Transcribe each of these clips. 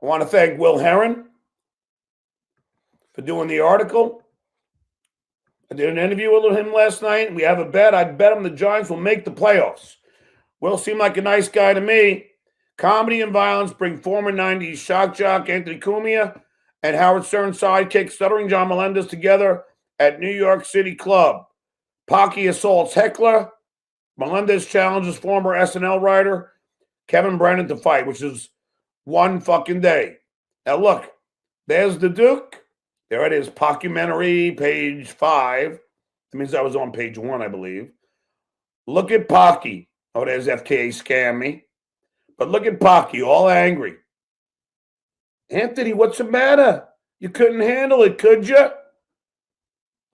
I want to thank Will Herron for doing the article. I did an interview with him last night. We have a bet. I bet him the Giants will make the playoffs. Will seemed like a nice guy to me. Comedy and violence bring former 90s shock jock Anthony Cumia and Howard Stern sidekick Stuttering John Melendez together at New York City Club. Pocky assaults heckler. Melendez challenges former SNL writer Kevin Brennan to fight, which is one fucking day. Now look, there's the Duke. There it is, Pockumentary, page 5. That means I was on page 1, I believe. Look at Pocky. Oh, there's FKA scam me. But look at Pocky, all angry. Anthony, what's the matter? You couldn't handle it, could you?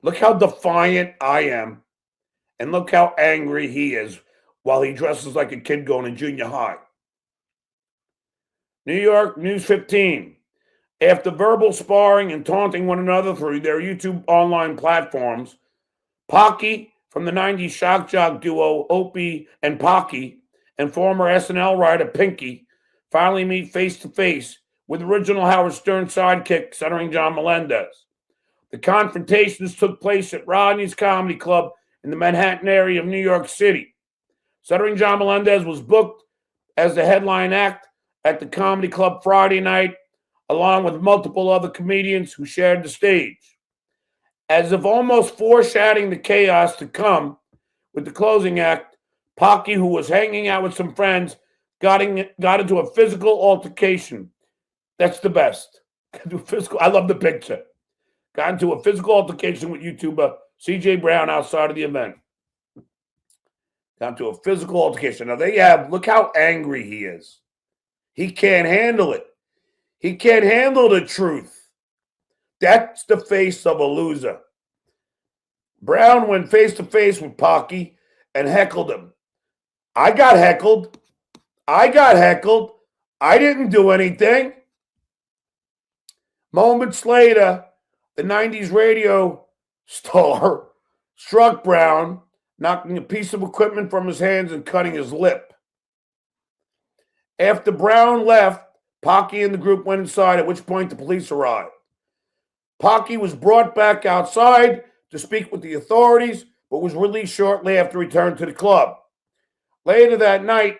Look how defiant I am. And look how angry he is while he dresses like a kid going to junior high. New York News 15. After verbal sparring and taunting one another through their YouTube online platforms, Pocky from the 90s shock jock duo Opie and Pocky and former SNL writer Pinky finally meet face-to-face with original Howard Stern sidekick Stuttering John Melendez. The confrontations took place at Rodney's Comedy Club in the Manhattan area of New York City. Stuttering John Melendez was booked as the headline act at the Comedy Club Friday night, along with multiple other comedians who shared the stage. As if almost foreshadowing the chaos to come with the closing act, Pocky, who was hanging out with some friends, got into a physical altercation. That's the best. I love the picture. Got into a physical altercation with YouTuber CJ Brown outside of the event. Got into a physical altercation. Now look how angry he is. He can't handle it. He can't handle the truth. That's the face of a loser. Brown went face-to-face with Pocky and heckled him. I got heckled. I didn't do anything. Moments later, the 90s radio star struck Brown, knocking a piece of equipment from his hands and cutting his lip. After Brown left, Pocky and the group went inside, at which point the police arrived. Pocky was brought back outside to speak with the authorities, but was released shortly after he returned to the club. Later that night,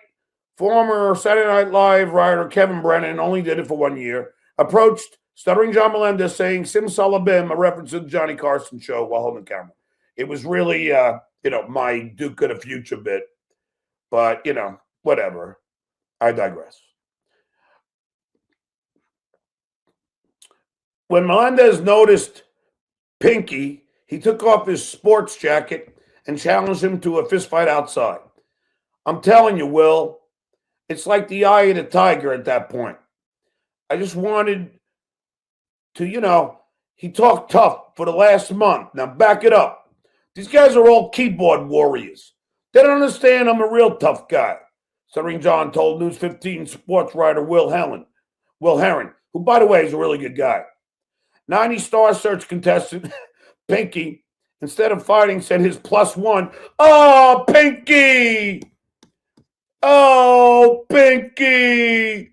former Saturday Night Live writer Kevin Brennan, only did it for 1 year, approached Stuttering John Melendez saying Simsalabim, a reference to the Johnny Carson show while holding the camera. It was really, my Duke of the Future bit. But, whatever. I digress. When Melendez noticed Pinky, he took off his sports jacket and challenged him to a fistfight outside. I'm telling you, Will, it's like the eye of the tiger at that point. I just wanted to, he talked tough for the last month. Now back it up. These guys are all keyboard warriors. They don't understand I'm a real tough guy. Stuttering John told News 15 sports writer Will Herron, who, by the way, is a really good guy. 90 Star Search contestant Pinky, instead of fighting, said his +1. Oh, Pinky! Oh, Pinky!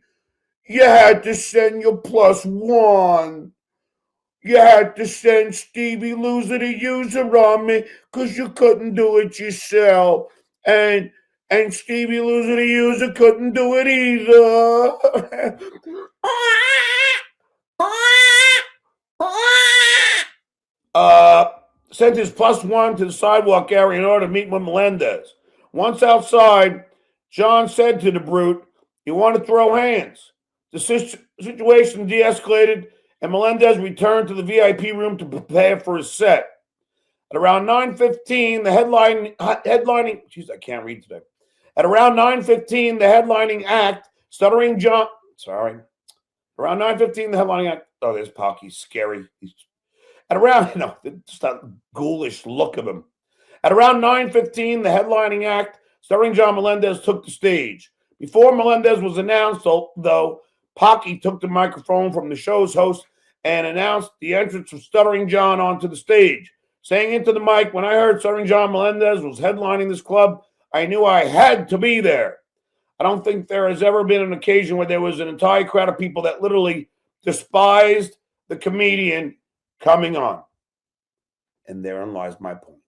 You had to send your +1. You had to send Stevie Loser the User on me because you couldn't do it yourself. And Stevie Loser the User couldn't do it either. Sent his +1 to the sidewalk area in order to meet with Melendez. Once outside, John said to the brute, "You want to throw hands?" The situation de-escalated, and Melendez returned to the VIP room to prepare for his set. At around 9:15, the headlining. Jeez, I can't read today. At around 9:15, the headlining act, Stuttering John. Sorry. Around 9:15, the headlining act. Oh, there's Pocky. Scary. At around, just that ghoulish look of him. At around 9:15, the headlining act, Stuttering John Melendez, took the stage. Before Melendez was announced, though, Pocky took the microphone from the show's host and announced the entrance of Stuttering John onto the stage, saying into the mic, "When I heard Stuttering John Melendez was headlining this club, I knew I had to be there. I don't think there has ever been an occasion where there was an entire crowd of people that literally despised the comedian coming on. And therein lies my point.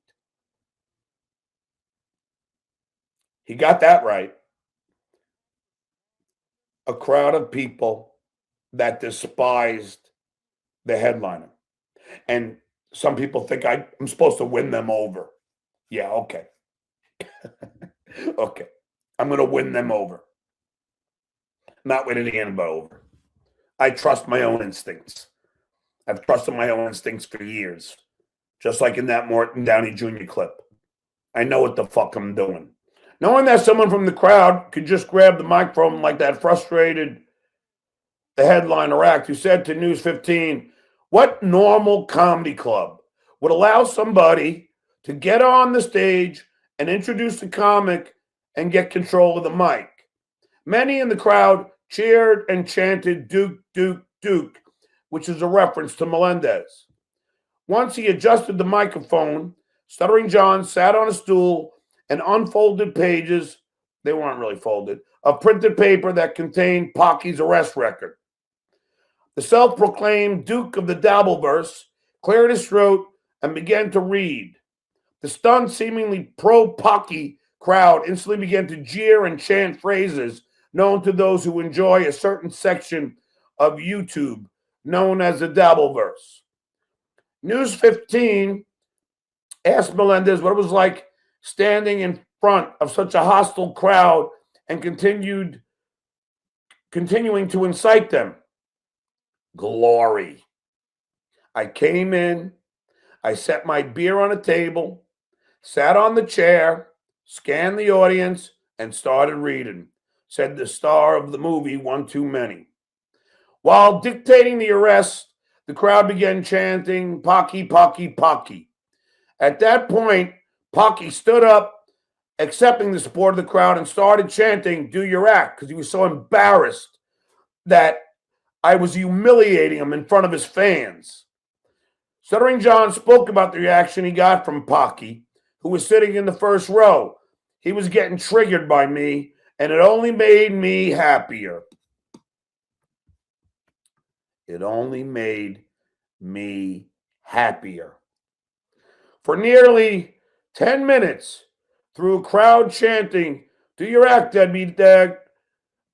He got that right. A crowd of people that despised the headliner. And some people think I'm supposed to win them over. Yeah, okay. Okay. I'm going to win them over. Not winning anybody over. I trust my own instincts. I've trusted my own instincts for years. Just like in that Morton Downey Jr. clip. I know what the fuck I'm doing. Knowing that someone from the crowd could just grab the microphone like that frustrated the headliner act who said to News 15, what normal comedy club would allow somebody to get on the stage and introduce the comic and get control of the mic? Many in the crowd cheered and chanted Duke, Duke, Duke, which is a reference to Melendez. Once he adjusted the microphone, Stuttering John sat on a stool and unfolded pages, they weren't really folded, of printed paper that contained Pocky's arrest record. The self-proclaimed Duke of the Dabbleverse cleared his throat and began to read. The stunned, seemingly pro-Pocky crowd instantly began to jeer and chant phrases known to those who enjoy a certain section of YouTube known as the Dabbleverse. News 15 asked Melendez what it was like standing in front of such a hostile crowd and continuing to incite them. Glory. I came in, I set my beer on a table, sat on the chair, scanned the audience, and started reading, said the star of the movie One Too Many. While dictating the arrest, the crowd began chanting, Pocky, Pocky, Pocky. At that point, Pocky stood up, accepting the support of the crowd, and started chanting, do your act, because he was so embarrassed that I was humiliating him in front of his fans. Stuttering John spoke about the reaction he got from Pocky, who was sitting in the first row. He was getting triggered by me, and it only made me happier. It only made me happier. For nearly 10 minutes, through a crowd chanting, do your act, deadbeat dag,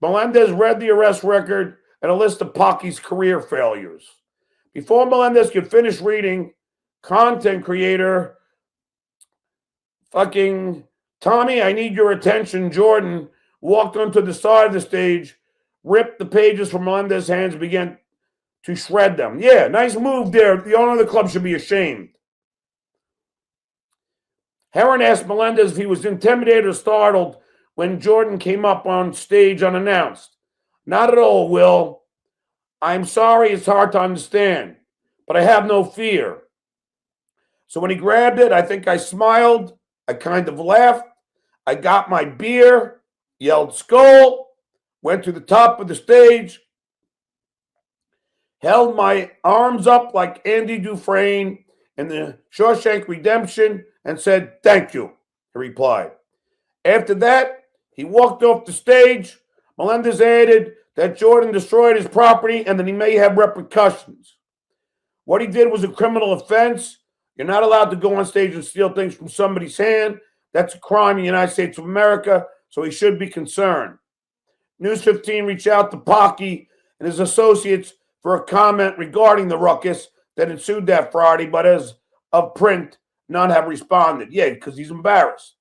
Melendez read the arrest record and a list of Pocky's career failures. Before Melendez could finish reading, content creator fucking Tommy, I need your attention, Jordan, walked onto the side of the stage, ripped the pages from Melendez's hands, and began to shred them. Yeah, nice move there. The owner of the club should be ashamed. Heron asked Melendez if he was intimidated or startled when Jordan came up on stage unannounced. Not at all, Will. I'm sorry it's hard to understand, but I have no fear. So when he grabbed it, I think I smiled. I kind of laughed. I got my beer, yelled skull, went to the top of the stage, held my arms up like Andy Dufresne in the Shawshank Redemption, and said, thank you, he replied. After that, he walked off the stage. Melendez added that Jordan destroyed his property and that he may have repercussions. What he did was a criminal offense. You're not allowed to go on stage and steal things from somebody's hand. That's a crime in the United States of America, so he should be concerned. News 15 reached out to Pocky and his associates for a comment regarding the ruckus that ensued that Friday, but as of print, none have responded. Yeah, because he's embarrassed.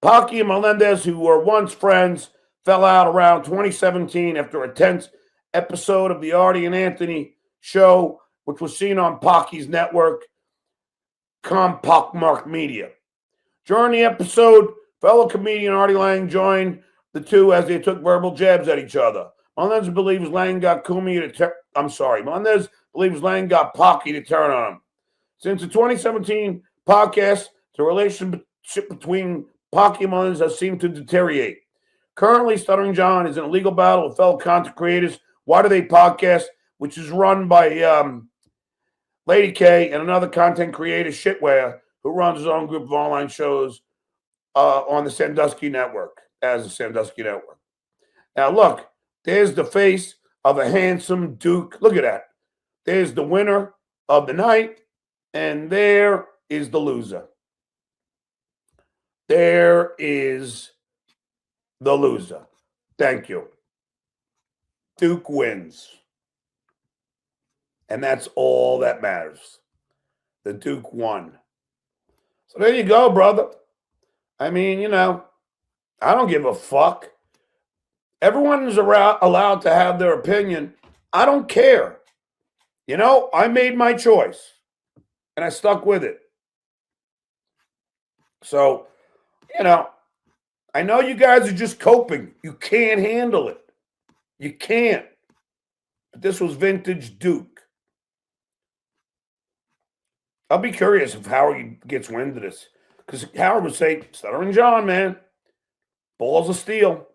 Pocky and Melendez, who were once friends, fell out around 2017 after a tense episode of the Artie and Anthony show, which was seen on Pocky's network, Compaq Media. During the episode, fellow comedian Artie Lang joined the two as they took verbal jabs at each other. Melendez believes Lang got Melendez believes Lang got Pocky to turn on him. Since the 2017 podcast, the relationship between Pocky and Melendez has seemed to deteriorate. Currently, Stuttering John is in a legal battle with fellow content creators, Why Do They Podcast, which is run by Lady K and another content creator, Shitware, who runs his own group of online shows on the Sandusky Network. as the Sandusky Network. Now, look, there's the face of a handsome Duke. Look at that. There's the winner of the night, and there is the loser. There is the loser. Thank you. Duke wins. And that's all that matters. The Duke won. So there you go, brother. I mean, you know, I don't give a fuck. Everyone's allowed to have their opinion. I don't care. You know, I made my choice, and I stuck with it. So, you know, I know you guys are just coping. You can't handle it. You can't. But this was vintage Duke. I'll be curious if Howard gets wind of this. Because Howard would say, Stuttering John, man, balls of steel.